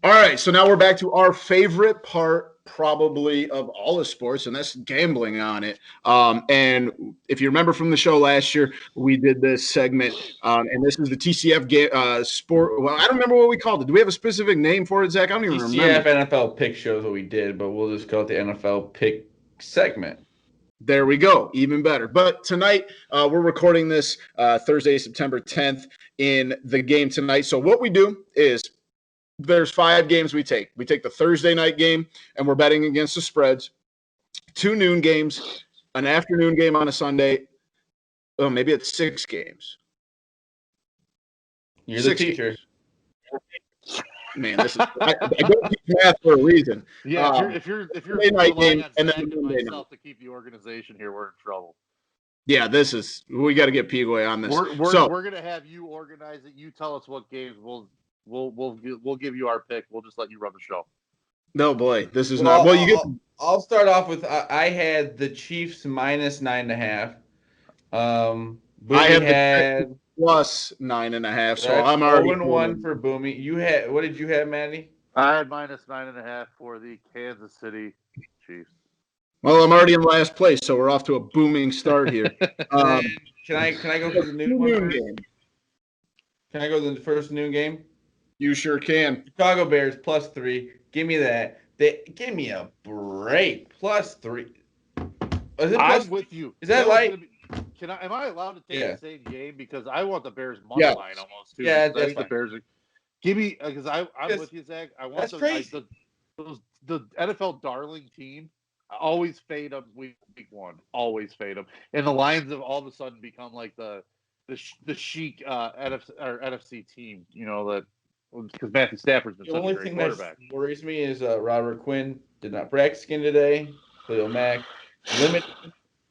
All right, so now we're back to our favorite part, probably of all of sports, and that's gambling on it. And if you remember from the show last year, we did this segment, and this is the TCF sport. Well, I don't remember what we called it. Do we have a specific name for it, Zach? I don't even TCF remember. NFL Picks shows what we did, but we'll just call it the NFL Pick segment. There we go. Even better. But tonight, we're recording this Thursday, September 10th in the game tonight. So what we do is there's 5 games we take. We take the Thursday night game, and we're betting against the spreads. 2 noon games, an afternoon game on a Sunday. Oh, maybe it's 6 games. You're the teacher. Man, this is I don't teach math for a reason. Yeah, if you're Monday night relying game on and Zach then and Monday myself to keep the organization here, we're in trouble. Yeah, this is we got to get Pigway on this. We're gonna have you organize it. You tell us what games we'll give you our pick. We'll just let you run the show. No boy, this is not. Well, you get. I'll start off with I had the Chiefs minus 9.5. I had plus 9.5. So I'm already 0-1 for Boomy. You had what did you have, Maddie? I had minus 9.5 for the Kansas City Chiefs. Well, I'm already in last place, so we're off to a booming start here. Can I go for the noon game? Can I go to the first noon game? You sure can. Chicago Bears plus 3. Give me that. Give me a break. Plus 3. I'm with you. Is that light? Am I allowed to take the same game because I want the Bears money line almost too? Yeah, that's the Bears. Give me because I'm with you, Zach. I want the NFL darling team. I always fade them week 1. Always fade them, and the Lions have all of a sudden become like the chic NFC team. You know that because Matthew Stafford's been such a great quarterback. The only thing that worries me is Robert Quinn did not practice again today. Khalil Mack limit.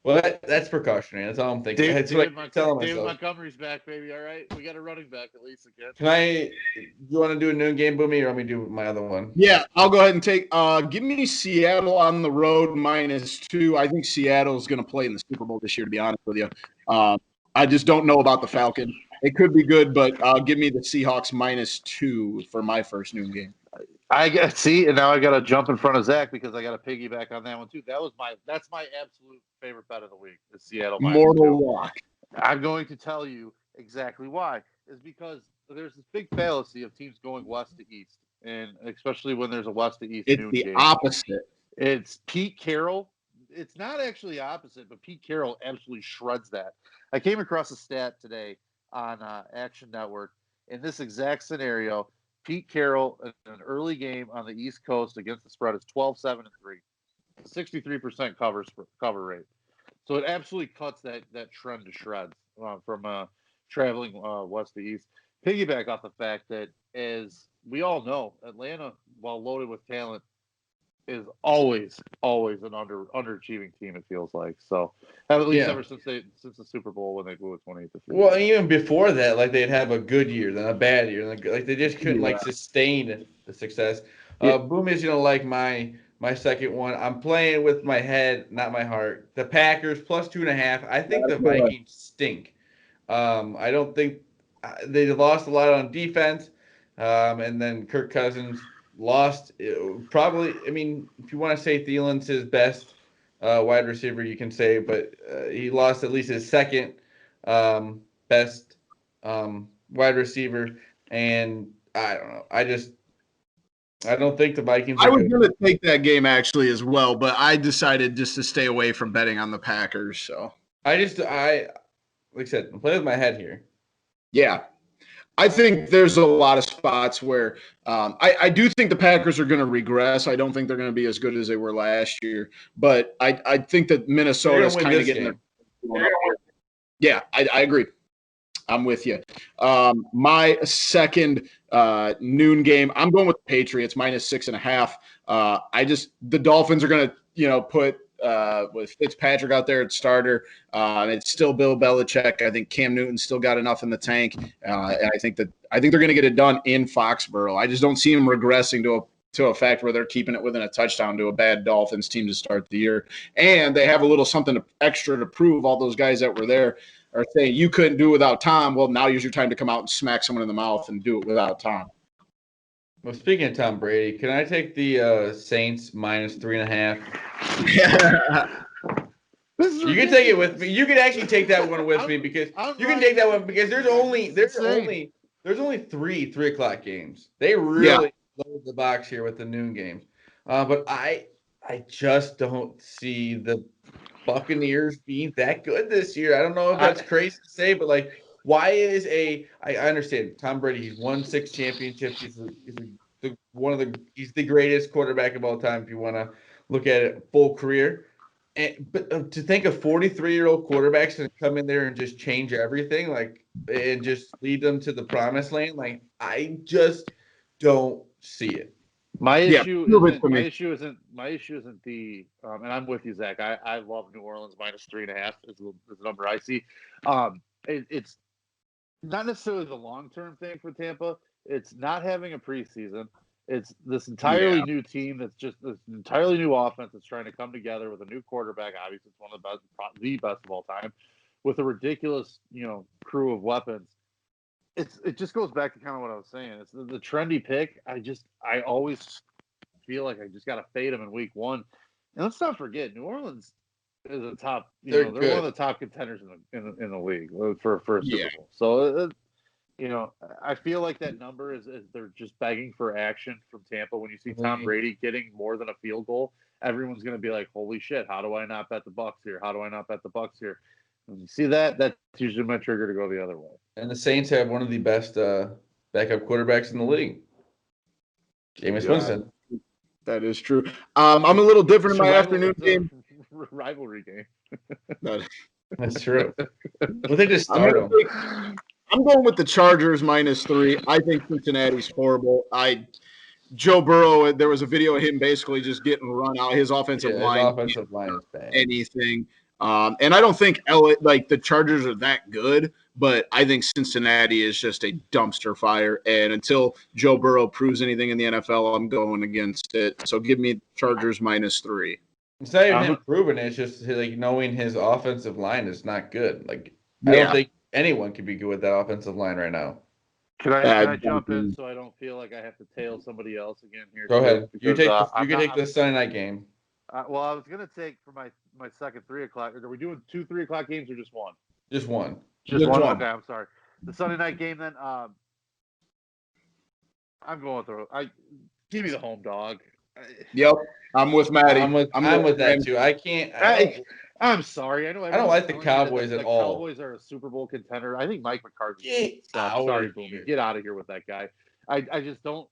Well, that's precautionary. That's all I'm thinking. David Montgomery's back, baby. All right, we got a running back at least again. You want to do a noon game, Boomy, or want me to do my other one? Yeah, I'll go ahead and take. Give me Seattle on the road minus 2. I think Seattle's going to play in the Super Bowl this year. To be honest with you, I just don't know about the Falcons. It could be good, but give me the Seahawks minus 2 for my first noon game. And now I got to jump in front of Zach because I got to piggyback on that one too. That's my absolute favorite bet of the week. The Seattle Mortal Lock. I'm going to tell you exactly why. Is because there's this big fallacy of teams going west to east, and especially when there's a west to east. It's the game. Opposite. It's Pete Carroll. It's not actually opposite, but Pete Carroll absolutely shreds that. I came across a stat today on Action Network in this exact scenario. Pete Carroll in an early game on the East Coast against the spread is 12-7-3, 63% cover rate. So it absolutely cuts that trend to shreds from traveling west to east. Piggyback off the fact that, as we all know, Atlanta, while loaded with talent, is always an underachieving team. It feels like so. At least ever since the Super Bowl when they blew it 28-3. Well, and even before that, like they'd have a good year, then a bad year, like they just couldn't sustain the success. Boomy's gonna like my second one. I'm playing with my head, not my heart. The Packers plus 2.5. I think the Vikings stink. I don't think they lost a lot on defense, and then Kirk Cousins lost probably. I mean, if you want to say Thielen's his best wide receiver, you can say, but he lost at least his second best wide receiver, and I don't know. I don't think the Vikings. I was going to take that game actually as well, but I decided just to stay away from betting on the Packers. So like I said, I'm playing with my head here. Yeah. I think there's a lot of spots where I do think the Packers are going to regress. I don't think they're going to be as good as they were last year. But I think that Minnesota's kind of getting there. Yeah, I agree. I'm with you. My second noon game, I'm going with the Patriots minus 6.5. The Dolphins are going to put with Fitzpatrick out there at starter. It's still Bill Belichick. I think Cam Newton's still got enough in the tank, and I think they're going to get it done in Foxborough. I just don't see them regressing to a fact where they're keeping it within a touchdown to a bad Dolphins team to start the year, and they have a little something extra to prove. All those guys that were there are saying you couldn't do it without Tom. Well, now is your time to come out and smack someone in the mouth and do it without Tom. Well, speaking of Tom Brady, can I take the Saints minus 3.5? You can take it with me. You can actually take that one with me because you can take that one because there's only 3 o'clock games. They really load the box here with the noon games. But I just don't see the Buccaneers being that good this year. I don't know if that's crazy to say, but like, why is I understand Tom Brady? He's won 6 championships. He's the greatest quarterback of all time. If you want to look at it, full career. But to think a 43-year-old quarterback's going to come in there and just change everything, like, and just lead them to the promised land, like, I just don't see it. My issue isn't the and I'm with you, Zach. I love New Orleans minus 3.5 is the number I see. It's not necessarily the long-term thing for Tampa. It's not having a preseason. It's this entirely new team that's just this entirely new offense that's trying to come together with a new quarterback. Obviously, it's one of the best of all time, with a ridiculous, crew of weapons. It just goes back to kind of what I was saying. It's the trendy pick. I always feel like I just got to fade them in week one. And let's not forget, New Orleans is a top. They're one of the top contenders in the league for a Super Bowl. So I feel like that number is they're just begging for action from Tampa. When you see Tom Brady getting more than a field goal, everyone's going to be like, "Holy shit! How do I not bet the Bucs here? How do I not bet the Bucs here?" When you see that, that's usually my trigger to go the other way. And the Saints have one of the best backup quarterbacks in the league, Jameis Winston. That is true. I'm a little different in my afternoon game. Rivalry game. That's true. Well, they just start them. I'm going with the Chargers minus 3. I think Cincinnati's horrible. Joe Burrow, there was a video of him basically just getting run out. His offensive line is bad. Anything. And I don't think the Chargers are that good, but I think Cincinnati is just a dumpster fire. And until Joe Burrow proves anything in the NFL, I'm going against it. So give me Chargers minus 3. It's not even him proving it. It's just like knowing his offensive line is not good. Like, I don't think anyone could be good with that offensive line right now. Can I jump in so I don't feel like I have to tail somebody else again here? Go ahead. You can take the Sunday night game. Well, I was going to take for my second 3 o'clock. Are we doing 2 3 o'clock games or just one? Just one. Just one. Okay, I'm sorry. The Sunday night game then. I'm going through. Give me the home dog. Yep, I'm with Maddie. I'm with that too. I can't. I'm sorry. I know. I don't like the Cowboys at all. The Cowboys are a Super Bowl contender. I think Mike McCarthy. Sorry, Boomy. Get out of here with that guy. I just don't.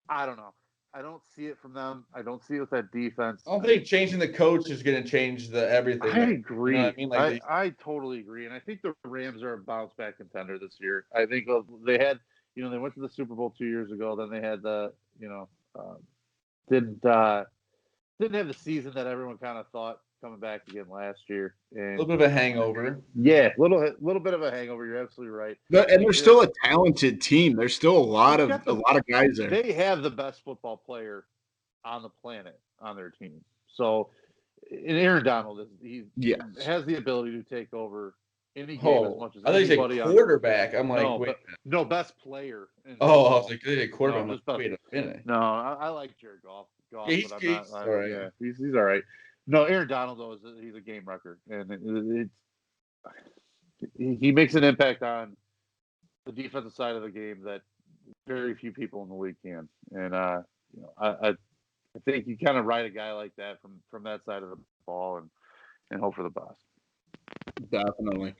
I don't know. I don't see it from them. I don't see it with that defense. I don't think changing the coach is going to change everything. I agree. You know what I mean? I totally agree. And I think the Rams are a bounce back contender this year. I think they had, they went to the Super Bowl 2 years ago. Then they had didn't have the season that everyone kind of thought coming back again last year. And a little bit of a hangover. Yeah, little bit of a hangover. You're absolutely right. And they're still a talented team. There's still a lot of guys there. They have the best football player on the planet on their team. So, Aaron Donald has the ability to take over any game as much as anybody. I think he's a quarterback. I'm like, wait. No, best player. I was like, a quarterback. Wait a minute. No, I like Jared Goff. Yeah, he's all right. Yeah, he's all right. No, Aaron Donald though he's a game wrecker, and he makes an impact on the defensive side of the game that very few people in the league can. And I think you kind of ride a guy like that from that side of the ball and hope for the best. Definitely.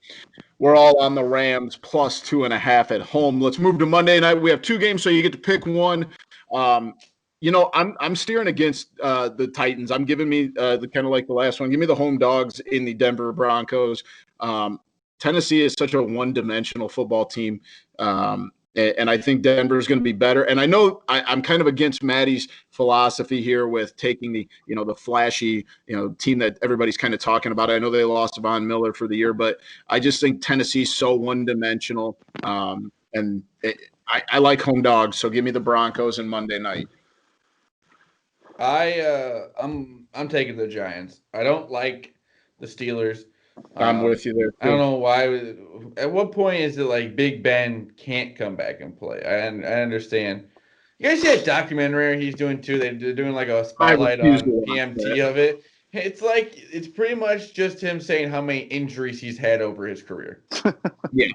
We're all on the Rams plus 2.5 at home. Let's move to Monday night. We have 2 games, so you get to pick one. I'm steering against the Titans. I'm giving me the kind of like the last one. Give me the home dogs in the Denver Broncos. Tennessee is such a one-dimensional football team, and I think Denver is going to be better. And I know I'm kind of against Maddie's philosophy here with taking the flashy team that everybody's kind of talking about. I know they lost Von Miller for the year, but I just think Tennessee's so one-dimensional, and I like home dogs. So give me the Broncos in Monday night. I'm taking the Giants. I don't like the Steelers. I'm with you there too. I don't know why. At what point is it like Big Ben can't come back and play? I understand You guys see that documentary he's doing too? They're doing like a I spotlight refuse to on watch PMT that. of it. It's pretty much just him saying how many injuries he's had over his career. Yeah.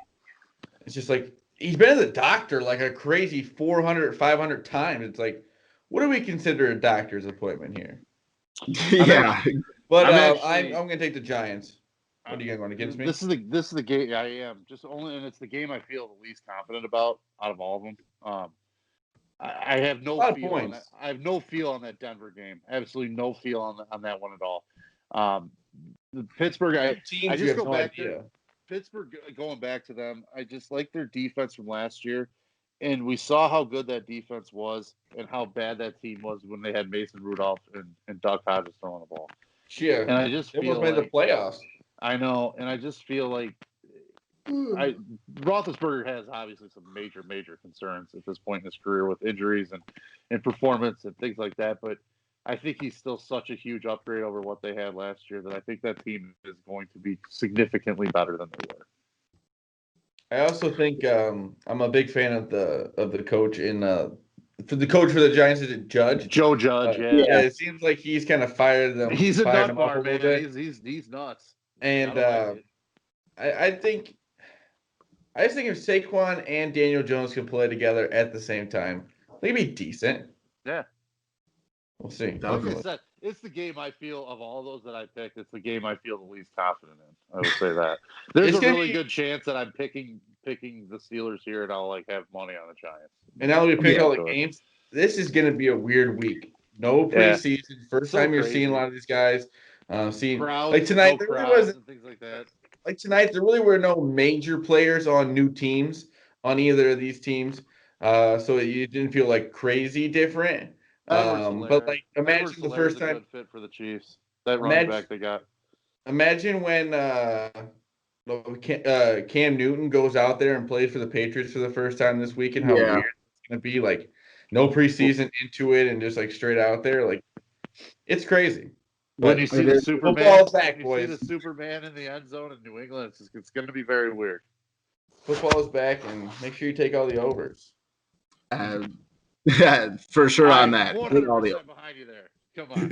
It's just like he's been to the doctor like a crazy 400, 500 times. It's like, what do we consider a doctor's appointment here? Yeah. But I'm gonna take the Giants. What are you guys going against me? This is the game I am just only, and it's the game I feel the least confident about out of all of them. I have no feel on that. I have no feel on that Denver game. Absolutely no feel on that one at all. The Pittsburgh, I just go back there. Pittsburgh, going back to them, I just like their defense from last year, and we saw how good that defense was and how bad that team was when they had Mason Rudolph and Doug Hodges throwing the ball. Yeah, and I just feel made the playoffs. I know, and I just feel like Roethlisberger has obviously some major concerns at this point in his career with injuries and performance and things like that. But I think he's still such a huge upgrade over what they had last year that I think that team is going to be significantly better than they were. I also think I'm a big fan of the coach for the coach for the Giants. Is it Judge? Joe Judge, yeah. It seems like he's kind of fired them. He's a fired nut bar, man. He's nuts. And I think I just think if Saquon and Daniel Jones can play together at the same time, they'd be decent. Yeah. We'll see. Like I said, it's the game I feel of all those that I picked. It's the game I feel the least confident in. I would say that. There's a really good chance that I'm picking the Steelers here, and I'll have money on the Giants. And now that we pick all the games, this is going to be a weird week. No preseason. First time you're seeing a lot of these guys. Seeing crowds, like tonight, there really wasn't and things like that. Like tonight, there really were no major players on new teams on either of these teams. So you didn't feel like crazy different. But like, imagine the first time. A good fit for the Chiefs. That running back they got. Imagine when Cam Newton goes out there and plays for the Patriots for the first time this week, and how weird it's gonna be. Like, no preseason into it, and just like straight out there, like it's crazy. When you see the Superman, football's back, boys. See the Superman in the end zone in New England, it's going to be very weird. Football is back, and make sure you take all the overs. Yeah, for sure on that. 100% behind you there. Come on.